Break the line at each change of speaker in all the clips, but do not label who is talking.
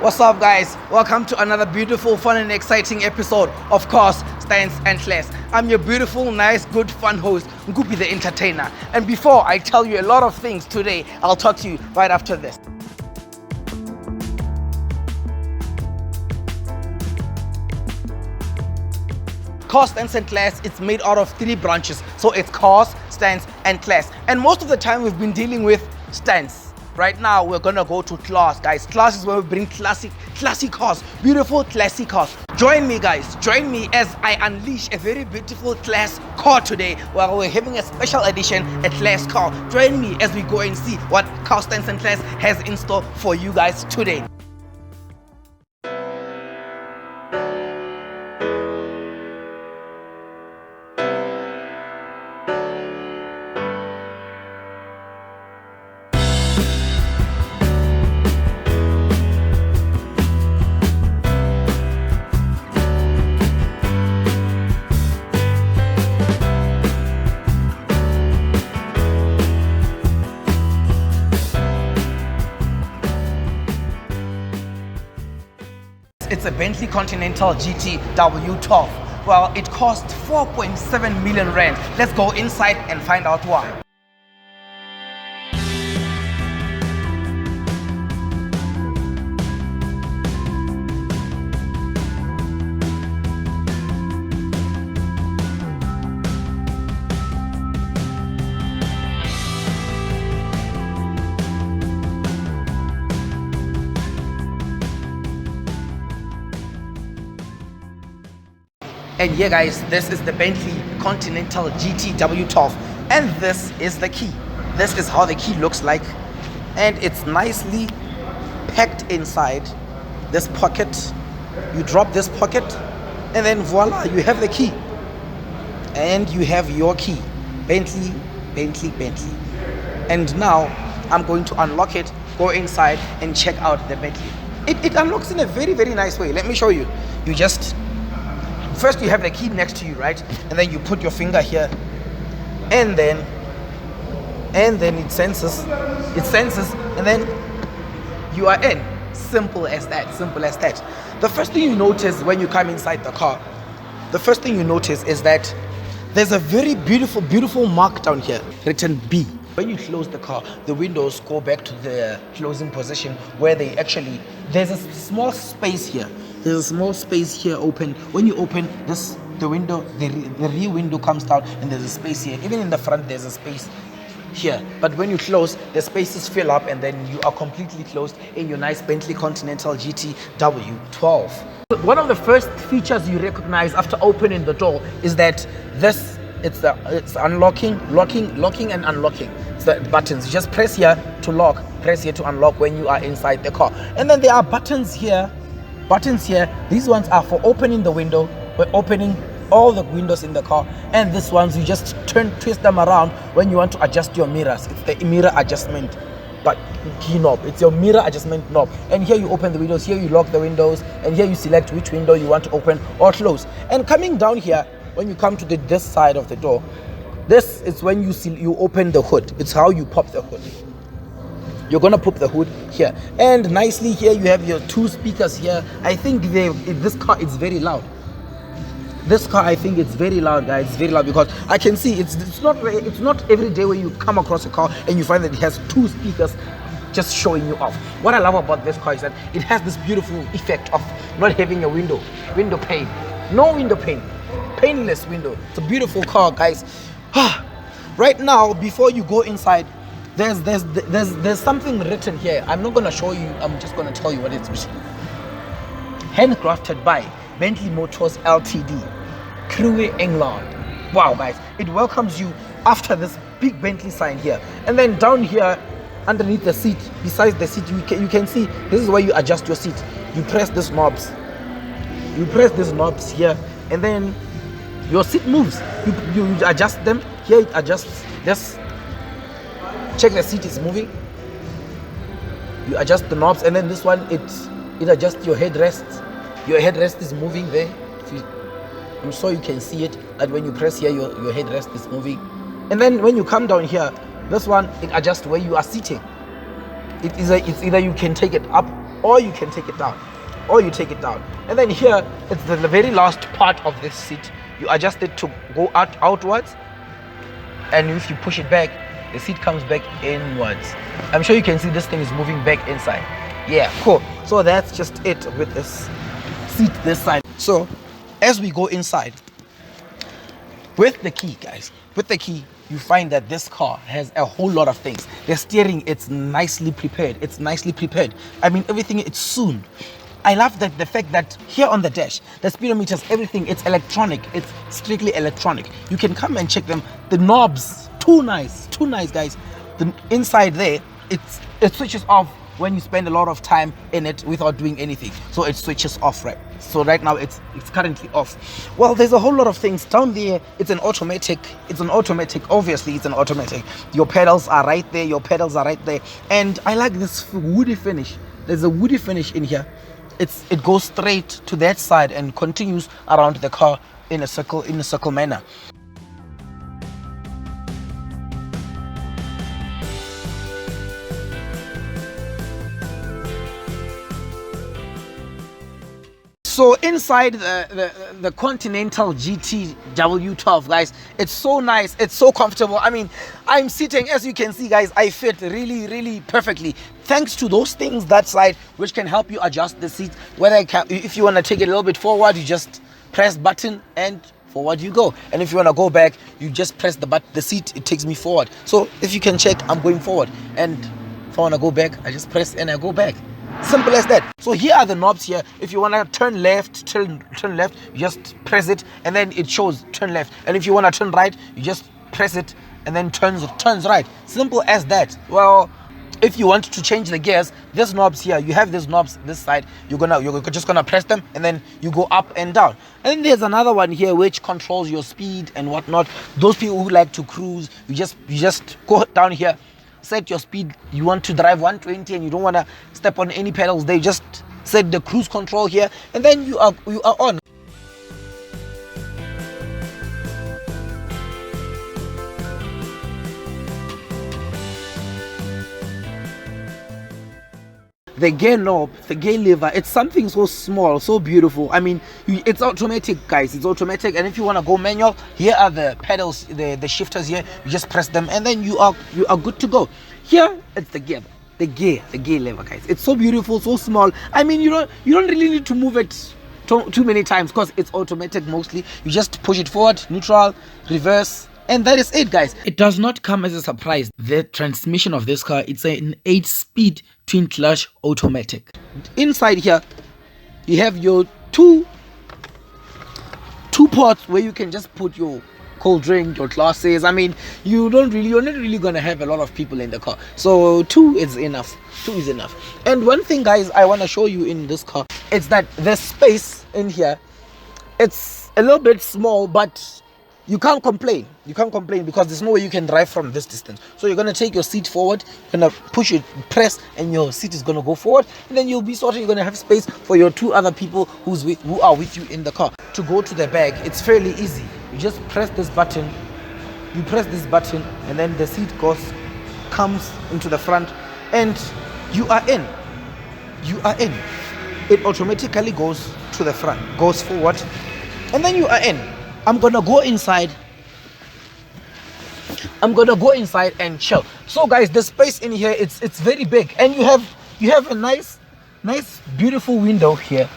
What's up, guys? Welcome to another beautiful, fun and exciting episode of Cars, Stands and Class. I'm your beautiful, nice, good, fun host, Ngupi the Entertainer. And before I tell you a lot of things today, I'll talk to you right after this. Cars, Stands and Class, it's made out of 3 branches. So it's Cars, Stands and Class. And most of the time we've been dealing with stands. Right now we're gonna go to class, guys. Class is where we bring classic cars, beautiful classic cars. Join me, guys. Join me as I unleash a very beautiful class car today. Well, we're having a special edition, a class car. Join me as we go and see what Cars, Stands and Class has in store for you guys today. It's a Bentley Continental GT W12. Well, it cost 4.7 million rand. Let's go inside and find out why. And yeah, guys, this is the Bentley Continental GT W12, and this is the key. This is how the key looks like, and it's nicely packed inside this pocket. You drop this pocket, and then voila, you have the key, and you have your key. Bentley. And now I'm going to unlock it, go inside, and check out the Bentley. It unlocks in a very, very nice way. Let me show you. First you have the key next to you, right? And then you put your finger here, and then it senses, and then you are in. Simple as that. The first thing you notice when you come inside the car, is that there's a very beautiful mark down here written B. When you close the car, the windows go back to the closing position where there's a small space here. There's a small space here open. When you open this, the window, the rear window comes down, and there's a space here. Even in the front, there's a space here. But when you close, the spaces fill up, and then you are completely closed in your nice Bentley Continental GT W12. One of the first features you recognize after opening the door is that it's unlocking, locking and unlocking. It's the buttons. You just press here to lock, press here to unlock when you are inside the car. And then there are buttons here. These ones are for opening the window. We're opening all the windows in the car, and these ones you just twist them around when you want to adjust your mirrors. It's the mirror adjustment key knob. It's your mirror adjustment knob. And here you open the windows, here you lock the windows, and here you select which window you want to open or close. And coming down here, when you come to this side of the door, this is when you open the hood. It's how you pop the hood. You're gonna pop the hood here, and nicely here you have your 2 speakers here. I think this car is very loud. This car, I think it's very loud, guys. It's very loud because I can see it's not every day when you come across a car and you find that it has 2 speakers just showing you off. What I love about this car is that it has this beautiful effect of not having a window pane. No window pane, painless window. It's a beautiful car, guys. Right now, before you go inside, there's something written here. I'm not gonna show you. I'm just gonna tell you what it's written. Handcrafted by Bentley Motors Ltd, PHAROAH, England. Wow, guys, it welcomes you after this big Bentley sign here. And then down here, underneath the seat, besides the seat, you can see this is where you adjust your seat. You press these knobs. Here, and then your seat moves. You adjust them. Here it adjusts this. Check the seat is moving. You adjust the knobs, and then this one it adjusts your headrest. Your headrest is moving there. I'm sure you can see it, that when you press here, your headrest is moving. And then when you come down here, this one, it adjusts where you are sitting. It's either you can take it up or you can take it down, or you take it down. And then here, it's the very last part of this seat. You adjust it to go outwards, and if you push it back, the seat comes back inwards. I'm sure you can see this thing is moving back inside. Yeah, cool. So that's just it with this seat this side. So as we go inside, with the key, guys, with the key, you find that this car has a whole lot of things. The steering, it's nicely prepared. It's nicely prepared. I mean, everything, it's soon. I love that the fact that here on the dash, the speedometers, everything, it's electronic. It's strictly electronic. You can come and check them. The knobs, too nice, guys. The inside there, it switches off when you spend a lot of time in it without doing anything. So it switches off, right? So right now it's currently off. Well, there's a whole lot of things down there. It's an automatic. Obviously it's an automatic. Your pedals are right there. And I like this woody finish. There's a woody finish in here. It goes straight to that side and continues around the car in a circle manner. So inside the Continental GT W12, guys, it's so nice, it's so comfortable. I mean, I'm sitting, as you can see, guys, I fit really perfectly thanks to those things that side, which can help you adjust the seat. If you want to take it a little bit forward, you just press button and forward you go. And if you want to go back, you just press the seat, it takes me forward. So if you can check, I'm going forward, and if I want to go back, I just press and I go back. Simple as that. So here are the knobs here. If you want to turn left, turn left, you just press it and then it shows turn left. And if you want to turn right, you just press it and then turns right. Simple as that. Well, if you want to change the gears, these knobs here, you have these knobs this side, you're just gonna press them and then you go up and down. And then there's another one here which controls your speed and whatnot. Those people who like to cruise, you just go down here, set your speed. You want to drive 120 and you don't want to step on any pedals, they just set the cruise control here and then you are on. The gear knob, the gear lever, it's something so small, so beautiful. I mean, it's automatic, guys. It's automatic. And if you want to go manual, here are the pedals, the shifters here. You just press them and then you are good to go. Here, it's the gear lever, guys. It's so beautiful, so small. I mean, you don't really need to move it too many times because it's automatic mostly. You just push it forward, neutral, reverse, and that is it, guys. It does not come as a surprise. The transmission of this car, it's an 8-speed twin clutch automatic. Inside here, you have your two ports where you can just put your cold drink, your glasses. I mean, you're not really gonna have a lot of people in the car, so two is enough. And one thing, guys, I want to show you in this car is that the space in here, it's a little bit small, but you can't complain because there's no way you can drive from this distance. So you're going to take your seat forward, you're going to push it, press, and your seat is going to go forward, and then you're going to have space for your two other people who are with you in the car. To go to the back, it's fairly easy. You just press this button, and then the seat comes into the front, and you are in. It automatically goes to the front, goes forward, and then you are in. I'm gonna go inside and chill. So, guys, the space in here, it's very big, and you have a nice beautiful window here.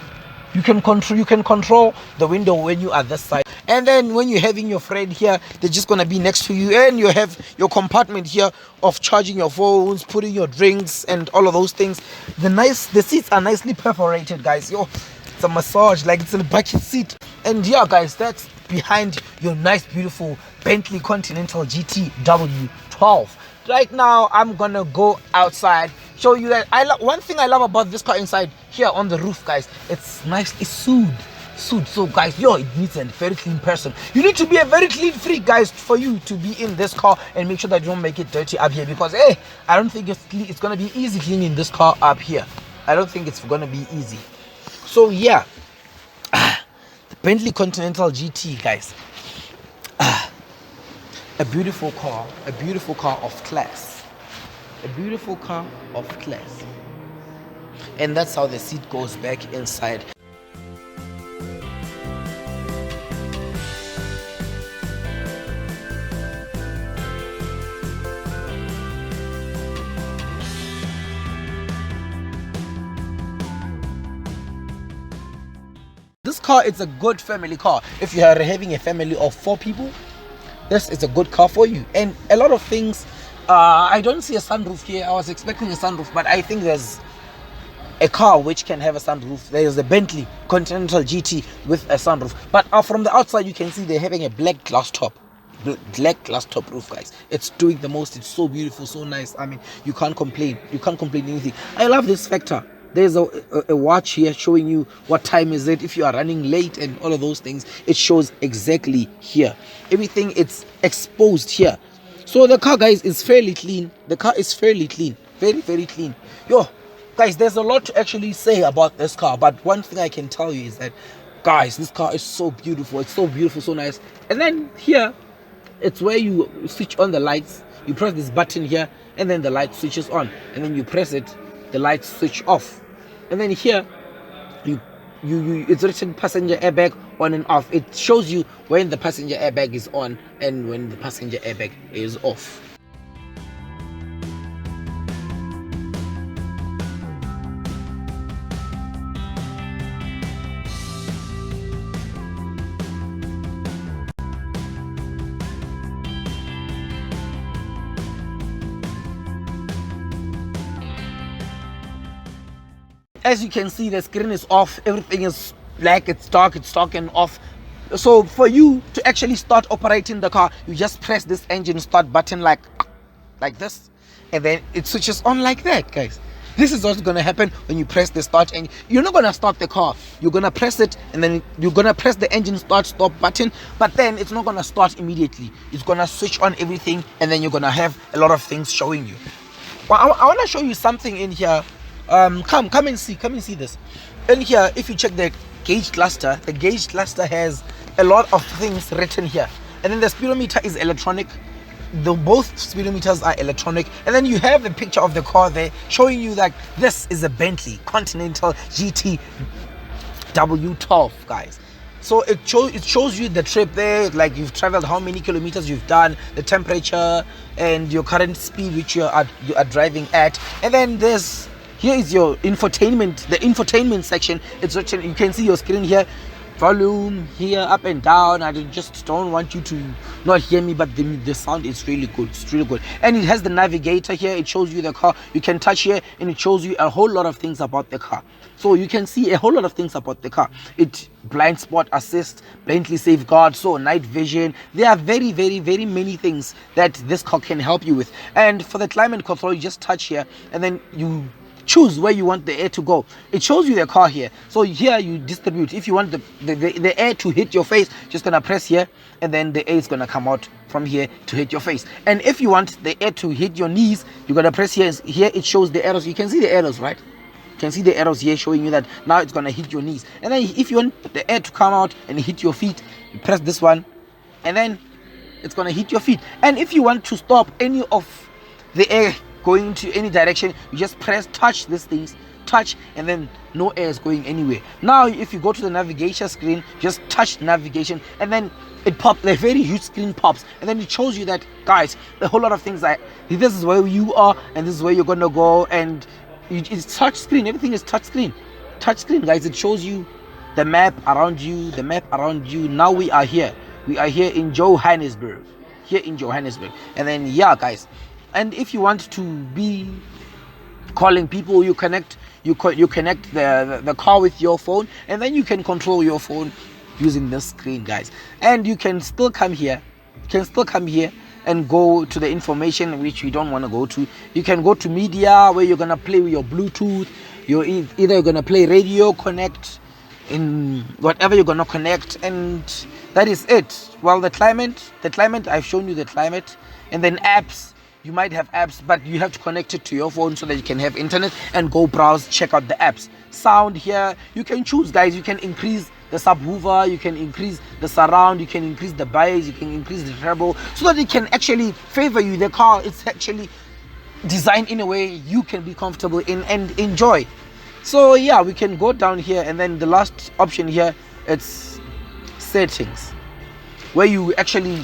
You can control the window when you are this side, and then when you're having your friend here, they're just gonna be next to you, and you have your compartment here of charging your phones, putting your drinks, and all of those things. The seats are nicely perforated, guys. It's a massage, like it's a bucket seat. And yeah, guys, that's behind your nice beautiful Bentley Continental GT W12. Right now I'm gonna go outside, show you that one thing I love about this car inside here on the roof, guys, it's nicely soothed. So, guys, it needs a very clean person. You need to be a very clean freak, guys, for you to be in this car and make sure that you don't make it dirty up here, because I don't think it's gonna be easy cleaning this car up here. I don't think it's gonna be easy. So yeah, the Bentley Continental GT, guys, a beautiful car of class, and that's how the seat goes back inside. This car is a good family car. If you are having a family of 4 people, this is a good car for you. And a lot of things, I don't see a sunroof here. I was expecting a sunroof, but I think there's a car which can have a sunroof. There's a Bentley Continental GT with a sunroof. But from the outside, you can see they're having a black glass top roof, guys. It's doing the most. It's so beautiful, so nice. I mean, you can't complain. You can't complain anything. I love this factor. There's a watch here showing you what time is it, if you are running late and all of those things. It shows exactly here. Everything it's exposed here. So the car, guys, is fairly clean. The car is fairly clean. Very, very clean. Yo, guys, there's a lot to actually say about this car. But one thing I can tell you is that, guys, this car is so beautiful. It's so beautiful, so nice. And then here, it's where you switch on the lights. You press this button here, and then the light switches on. And then you press it, the lights switch off. And then here it's written passenger airbag on and off. It shows you when the passenger airbag is on and when the passenger airbag is off. As you can see, the screen is off. Everything is black. It's dark and off. So for you to actually start operating the car, you just press this engine start button like this, and then it switches on like that, guys. This is what's gonna happen when you press the start engine. You're not gonna start the car. You're gonna press it, and then you're gonna press the engine stop button, but then it's not gonna start immediately. It's gonna switch on everything, and then you're gonna have a lot of things showing you. Well, I want to show you something in here. Come and see this. In here, if you check the gauge cluster, the gauge cluster has a lot of things written here, and then the speedometer is electronic. Both speedometers are electronic, and then you have the picture of the car there showing you that this is a Bentley Continental GT W12, guys. So it shows you the trip there, like you've traveled, how many kilometers you've done, the temperature, and your current speed which you are driving at. And then here is your infotainment, the infotainment section. It's written, you can see your screen here, volume here, up and down. I just don't want you to not hear me, but the sound is really good. It's really good. And it has the navigator here. It shows you the car. You can touch here, and it shows you a whole lot of things about the car. So you can see a whole lot of things about the car. It blind spot assist, Bentley safeguard, so night vision. There are very, very, very many things that this car can help you with. And for the climate control, you just touch here, and then you choose where you want the air to go. It shows you the car here. So here you distribute. If you want the air to hit your face, just gonna press here, and then the air is gonna come out from here to hit your face. And if you want the air to hit your knees, you're gonna press here. Here it shows the arrows. You can see the arrows, right? You can see the arrows here showing you that now it's gonna hit your knees. And then if you want the air to come out and hit your feet, you press this one, and then it's gonna hit your feet. And if you want to stop any of the air going to any direction, you just touch these things, and then no air is going anywhere. Now if you go to the navigation screen, just touch navigation, and then it pops, a very huge screen pops, and then it shows you that, guys, a whole lot of things, like this is where you are and this is where you're gonna go. And it's touch screen. Everything is touch screen, guys. It shows you the map around you, Now we are here in Johannesburg, and then yeah, guys. And if you want to be calling people, you connect the car with your phone, and then you can control your phone using this screen, guys. And you can still come here, and go to the information which we don't want to go to. You can go to media, where you're gonna play with your Bluetooth. You're either gonna play radio, connect in whatever you're gonna connect, and that is it. Well, the climate, I've shown you the climate. And then apps. You might have apps, but you have to connect it to your phone so that you can have internet and go browse, check out the apps. Sound here, you can choose, guys. You can increase the subwoofer, you can increase the surround, you can increase the bass, you can increase the treble, so that it can actually favor you. The car, it's actually designed in a way you can be comfortable in and enjoy. So yeah, we can go down here, and then the last option here, it's settings, where you actually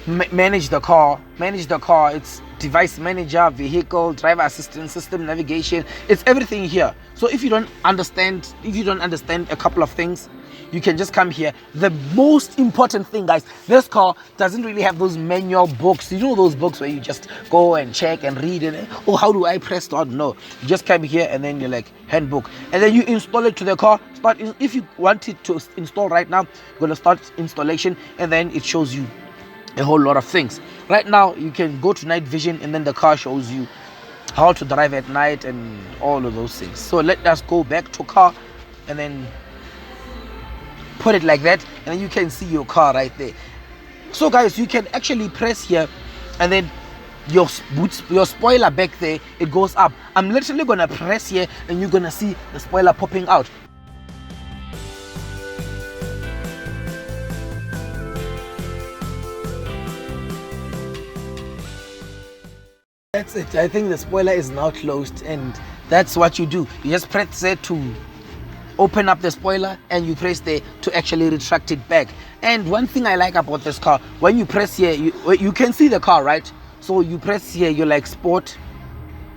manage the car. It's device manager, vehicle, driver assistance system, navigation. It's everything here. So if you don't understand a couple of things, you can just come here. The most important thing, guys, this car doesn't really have those manual books. You know those books where you just go and check and read it. Oh, how do I press start? No, you just come here, and then you're like handbook, and then you install it to the car. If you want it to install right now, you're gonna start installation, and then it shows you a whole lot of things. Right now you can go to night vision, and then the car shows you how to drive at night and all of those things. So let us go back to car, and then put it like that, and then you can see your car right there. So guys, you can actually press here, and then your spoiler back there, it goes up. I'm literally gonna press here, and you're gonna see the spoiler popping out. That's it. I think the spoiler is now closed, and that's what you do. You just press it to open up the spoiler, and you press there to actually retract it back. And one thing I like about this car, when you press here, you can see the car, right? So you press here, you're like sport,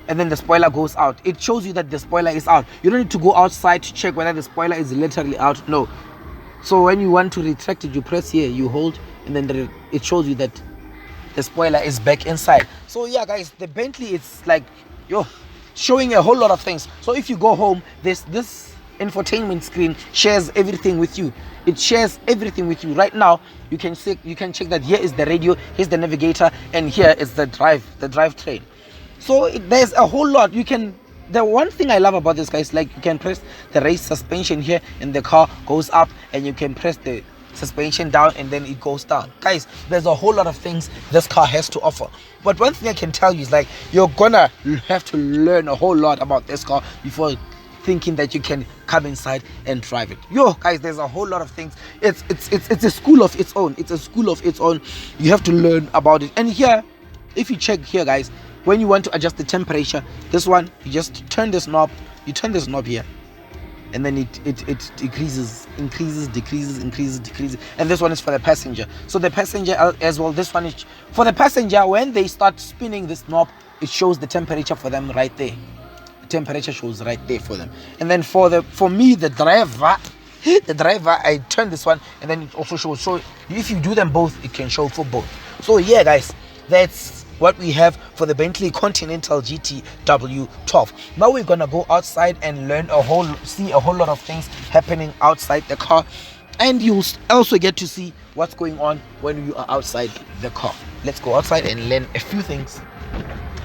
and then the spoiler goes out. It shows you that the spoiler is out. You don't need to go outside to check whether the spoiler is literally out. No. So when you want to retract it, you press here, you hold, and then it shows you that the spoiler is back inside. So yeah, guys, the Bentley, it's like showing a whole lot of things. So if you go home, this infotainment screen shares everything with you. It shares everything with you. Right now you can check that here is the radio, here's the navigator, and here is the drivetrain. So there's a whole lot. The one thing I love about this, guys, like you can press the race suspension here, and the car goes up, and you can press the suspension down, and then it goes down. Guys, there's a whole lot of things this car has to offer. But one thing I can tell you is, like, you're gonna have to learn a whole lot about this car before thinking that you can come inside and drive it. Guys, there's a whole lot of things. It's a school of its own. It's a school of its own. You have to learn about it. And here, if you check here, guys, when you want to adjust the temperature, this one, you just turn this knob. You turn this knob here, and then it increases, decreases. And this one is for the passenger. So the passenger as well, this one is for the passenger. When they start spinning this knob, it shows the temperature for them right there. Temperature shows right there for them. And then for me, the driver, I turn this one, and then it also shows. So if you do them both, it can show for both. So yeah, guys, that's what we have for the Bentley Continental GT W12. Now we're gonna go outside and see a whole lot of things happening outside the car, and you'll also get to see what's going on when you are outside the car. Let's go outside and learn a few things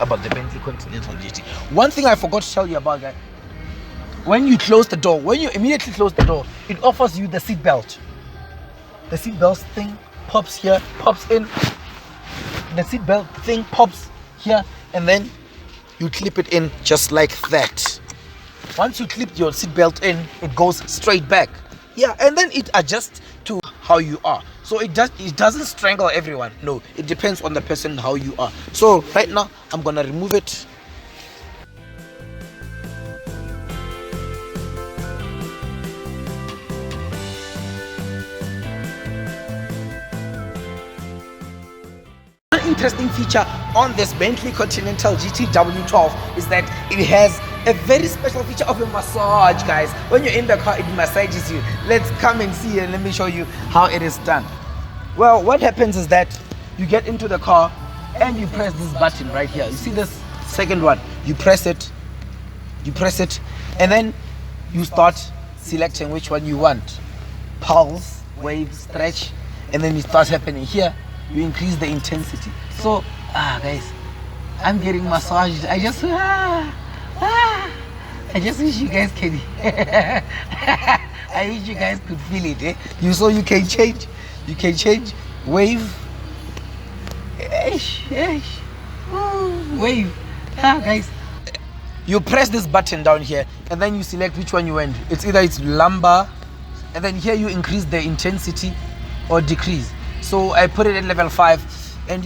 about the Bentley Continental GT. One thing I forgot to tell you about, guys, when you immediately close the door, it offers you the seat belt. The seat belt thing pops here, pops in. The seat belt thing pops here, and then you clip it in just like that. Once you clip your seat belt in, it goes straight back. Yeah, and then it adjusts to how you are. So it doesn't strangle everyone. No, it depends on the person how you are. So right now I'm gonna remove it. One interesting feature on this Bentley Continental GT W12 is that it has a very special feature of a massage, guys. When you're in the car, it massages you. Let's come and see, and let me show you how it is done. Well, what happens is that you get into the car and you press this button right here. You see this second one? You press it, and then you start selecting which one you want. Pulse, wave, stretch, and then it starts happening here. You increase the intensity. So, guys, I'm getting massaged. I just wish you guys can. I wish you guys could feel it. So you can change. You can change wave. Wave. Guys. You press this button down here, and then you select which one you want. It's lumbar, and then here you increase the intensity or decrease. So I put it at level 5, and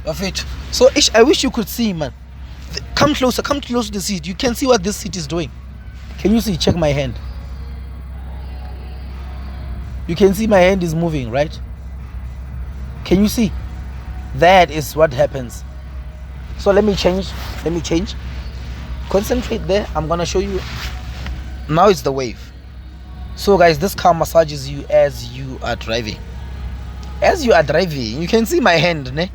of it. So I wish you could see, man. Come closer to the seat. You can see what this seat is doing. Can you see? Check my hand. You can see my hand is moving, right? Can you see? That is what happens. So let me change. Concentrate there. I'm gonna show you. Now it's the wave. So guys, this car massages you as you are driving. As you are driving, you can see my hand, ne?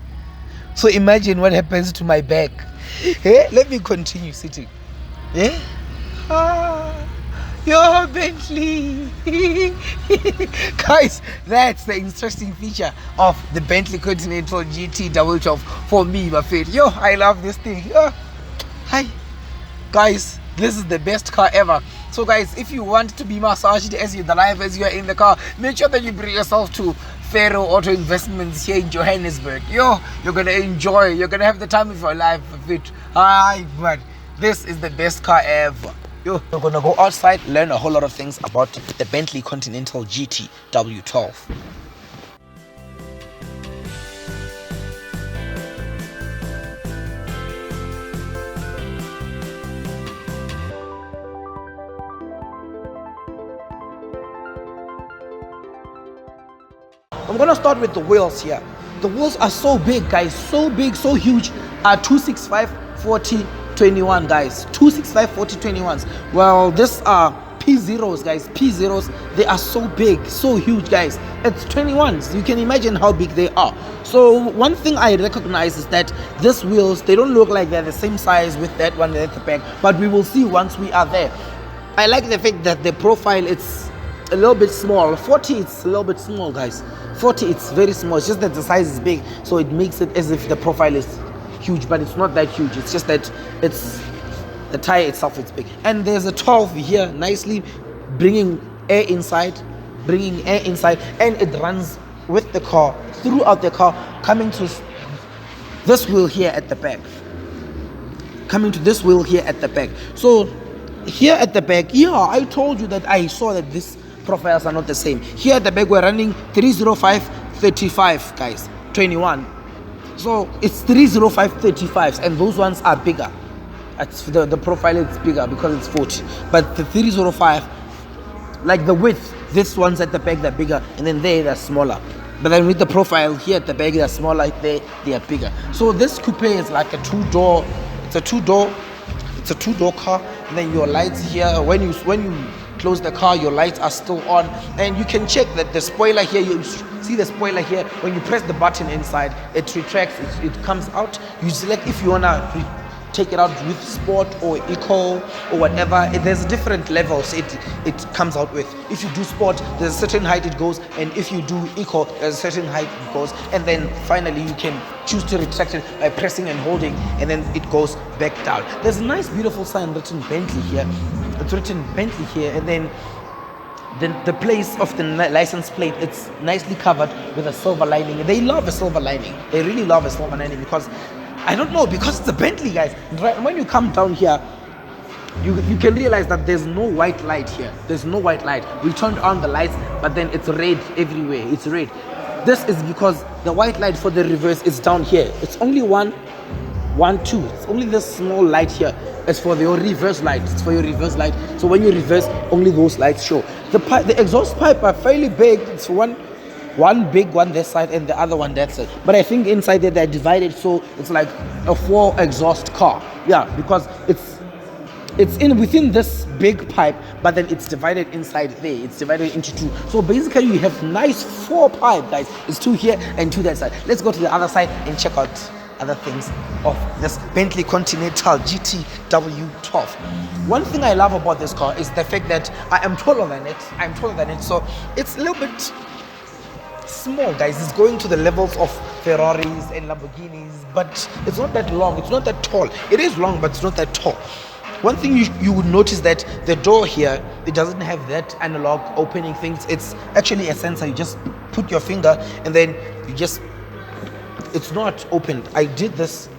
So imagine what happens to my back. Hey, let me continue sitting. Yeah? Your Bentley. Guys, that's the interesting feature of the Bentley Continental GT W12 for me, my favorite. Yo, I love this thing. Hi. Guys, this is the best car ever. So guys, if you want to be massaged as you drive, as you are in the car, make sure that you bring yourself to PHAROAH Auto Investments here in Johannesburg. Yo, you're gonna enjoy. You're gonna have the time of your life of it. Hi, but this is the best car ever. Yo, we're gonna go outside, learn a whole lot of things about the Bentley Continental GT W12. I'm gonna start with the wheels here. The wheels are so big, guys, so big, so huge. 265 40 21, guys. 265 40 21s. Well, these are P0s, guys. P0s, they are so big, so huge, guys. It's 21s. You can imagine how big they are. So one thing I recognize is that these wheels, they don't look like they're the same size with that one at the back, but we will see once we are there. I like the fact that the profile, it's a little bit small. 40, it's a little bit small, guys. 40, it's very small. It's just that the size is big, so it makes it as if the profile is huge, but it's not that huge. It's just that it's the tire itself, it's big. And there's a 12 here, nicely bringing air inside, and it runs with the car, throughout the car, coming to this wheel here at the back. So here at the back, yeah, I told you that I saw that these profiles are not the same. Here at the back, we're running 305 35, guys, 21. So it's 305 35s, and those ones are bigger. It's the profile is bigger because it's 40, but the 305, like the width, this one's at the back, they're bigger, and then they're smaller. But then with the profile here at the back, they're smaller, they are bigger. So this coupe is like a two-door car, and then your lights here, when you close the car, your lights are still on, and you can check that the spoiler here, you see the spoiler here, when you press the button inside, it retracts, it comes out. You select if you want to take it out with sport or eco or whatever. There's different levels it comes out with. If you do sport, there's a certain height it goes, and if you do eco, there's a certain height it goes, and then finally you can choose to retract it by pressing and holding, and then it goes back down. There's a nice beautiful sign written Bentley here. It's written Bentley here, and then the place of the license plate, it's nicely covered with a silver lining. They love a silver lining. They really love a silver lining because, I don't know, because it's a Bentley, guys. Right, when you come down here, you can realize that there's no white light here. There's no white light. We turned on the lights, but then it's red everywhere. It's red. This is because the white light for the reverse is down here. It's only one, two. It's only this small light here. It's for your reverse light. It's for your reverse light. So when you reverse, only those lights show. The exhaust pipe are fairly big. It's one big one this side and the other one that side. But I think inside there they're divided, so it's like a 4 exhaust car. Yeah, because it's within this big pipe, but then it's divided inside there. It's divided into 2. So basically you have nice 4 pipe, guys. It's 2 here and 2 that side. Let's go to the other side and check out other things of this Bentley Continental GT W12. One thing I love about this car is the fact that I am taller than it. So it's a little bit small, guys. It's going to the levels of Ferraris and Lamborghinis, but it's not that long. It's not that tall. It is long, but it's not that tall. One thing you would notice that the door here, it doesn't have that analog opening things. It's actually a sensor. You just put your finger and then it's not opened. I did this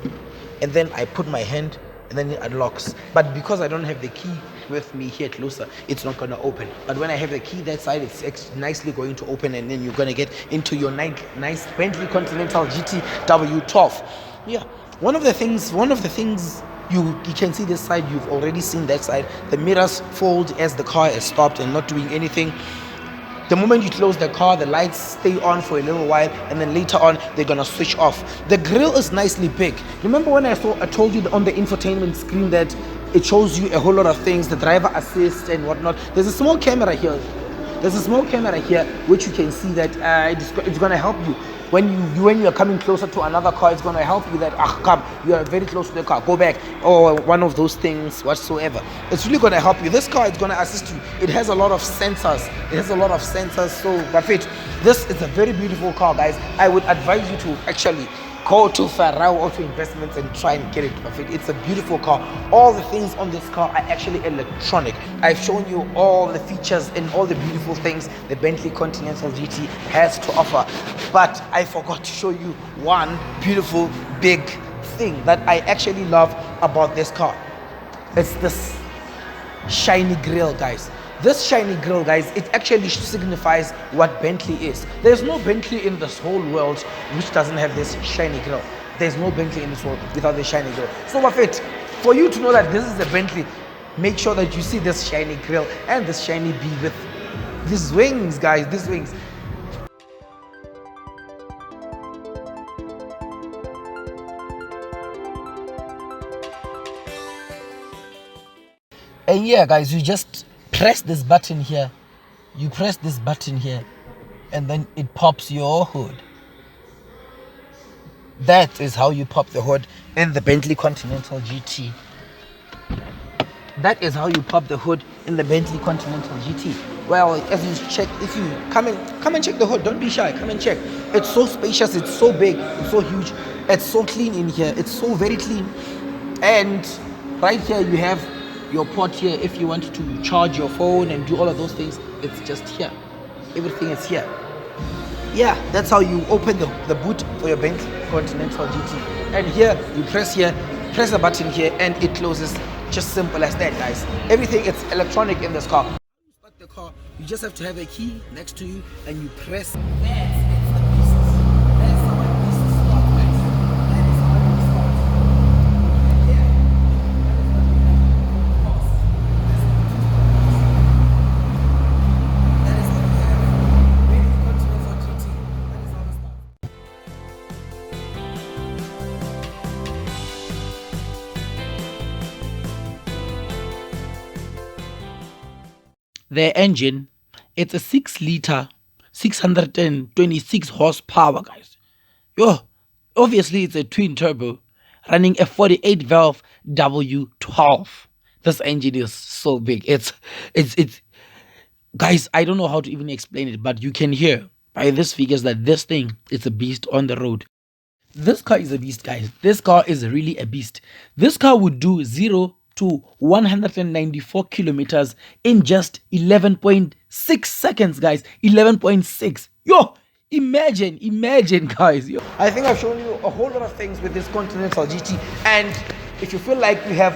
and then I put my hand and then it unlocks. But because I don't have the key with me here closer, it's not going to open. But when I have the key that side, it's nicely going to open, and then you're going to get into your nice Bentley Continental GT W12. Yeah, one of the things You can see this side, you've already seen that side. The mirrors fold as the car is stopped and not doing anything. The moment you close the car, the lights stay on for a little while, and then later on they're gonna switch off. The grille is nicely big. Remember when I told you on the infotainment screen that it shows you a whole lot of things, the driver assist and whatnot. There's a small camera here. There's a small camera here which you can see that it's gonna help you. When you are coming closer to another car, it's going to help you that, come, you are very close to the car, go back, or one of those things whatsoever. It's really going to help you. This car is going to assist you. It has a lot of sensors. So, Buffett, this is a very beautiful car, guys. I would advise you to actually go to PHAROAH Auto Investments and try and get it, Buffett. It's a beautiful car. All the things on this car are actually electronic. I've shown you all the features and all the beautiful things the Bentley Continental GT has to offer. But I forgot to show you one beautiful big thing that I actually love about this car. It's this shiny grille, guys. This shiny grille, guys, it actually signifies what Bentley is. There's no Bentley in this whole world which doesn't have this shiny grille. There's no Bentley in this world without the shiny grille. So, Buffett, for you to know that this is a Bentley, make sure that you see this shiny grille and this shiny B with these wings, guys, these wings. And yeah, guys, you just press this button here. You press this button here, and then it pops your hood. That is how you pop the hood in the Bentley Continental GT. That is how you pop the hood in the Bentley Continental GT. Well, as you check, if you come and check the hood, don't be shy, come and check. It's so spacious, it's so big, it's so huge, it's so clean in here, it's so very clean. And right here you have your port here. If you want to charge your phone and do all of those things, it's just here. Everything is here. Yeah, that's how you open the boot for your Bentley Continental GT. And here you press a button here, and it closes. Just simple as that, guys. Everything is electronic in this car. You start the car, you just have to have a key next to you, and you press. The engine, it's a 6-liter, 626 horsepower, guys. Obviously it's a twin turbo running a 48 valve W12. This engine is so big. It's guys, I don't know how to even explain it, but you can hear by these figures that this thing is a beast on the road. This car is a beast, guys. This car is really a beast. This car would do 0 to 194 kilometers in just 11.6 seconds, guys. 11.6. Imagine, guys. I think I've shown you a whole lot of things with this Continental GT, and if you feel like you have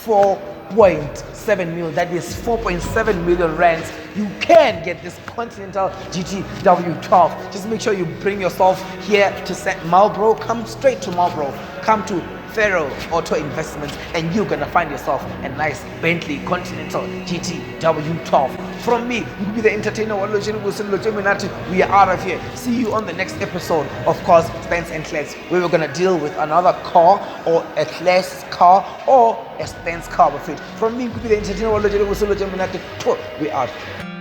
4.7 mil, that is 4.7 million rands, you can get this Continental GT W12. Just make sure you bring yourself here to Marlboro. Come straight to Marlboro. Come to PHAROAH Auto Investments, and you're gonna find yourself a nice Bentley Continental GT W12. From me, you will be the entertainer. We are out of here. See you on the next episode of Cars, Stance and Class, where we're gonna deal with another car, or a class car, or a stance car with it. From me, you will be the entertainer. We are out.